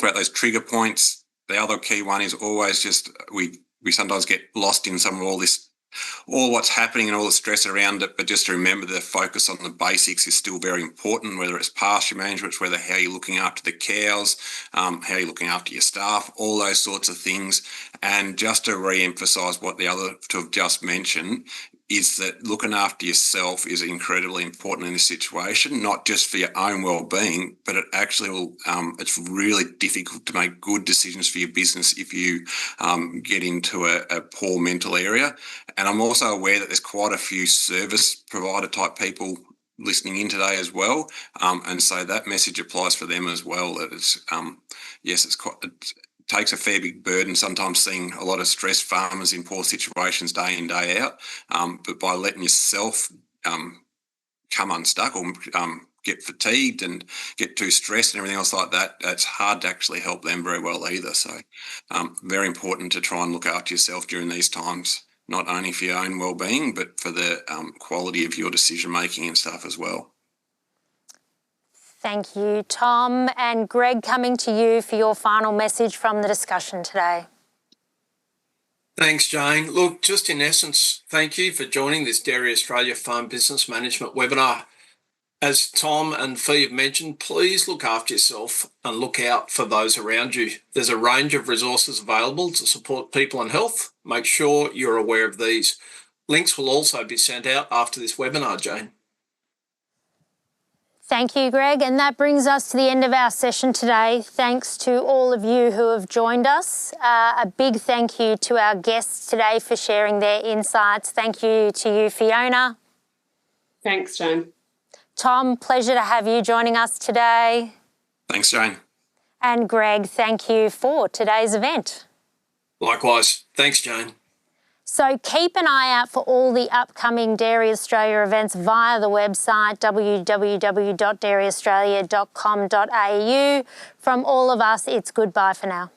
about those trigger points. The other key one is always just we sometimes get lost in some of all this all what's happening and all the stress around it, but just to remember the focus on the basics is still very important, whether it's pasture management, whether how you're looking after the cows, how you're looking after your staff, all those sorts of things. And just to re-emphasise what the other two have just mentioned, is that looking after yourself is incredibly important in this situation, not just for your own well-being, but it actually will, it's really difficult to make good decisions for your business if you get into a poor mental area. And I'm also aware that there's quite a few service provider type people listening in today as well. And so that message applies for them as well, that it's, yes, it's quite, it takes a fair big burden sometimes seeing a lot of stressed farmers in poor situations day in, day out. But by letting yourself come unstuck or get fatigued and get too stressed and everything else like that, it's hard to actually help them very well either. So very important to try and look after yourself during these times, not only for your own well-being, but for the quality of your decision-making and stuff as well. Thank you, Tom. And Greg, coming to you for your final message from the discussion today. Thanks, Jane. Look, just in essence, thank you for joining this Dairy Australia Farm Business Management webinar. As Tom and Fee have mentioned, please look after yourself and look out for those around you. There's a range of resources available to support people and health. Make sure you're aware of these. Links will also be sent out after this webinar, Jane. Thank you, Greg. And that brings us to the end of our session today. Thanks to all of you who have joined us. A big thank you to our guests today for sharing their insights. Thank you to you, Fiona. Thanks, Jane. Tom, pleasure to have you joining us today. Thanks, Jane. And Greg, thank you for today's event. Likewise. Thanks, Jane. So keep an eye out for all the upcoming Dairy Australia events via the website www.dairyaustralia.com.au. From all of us, it's goodbye for now.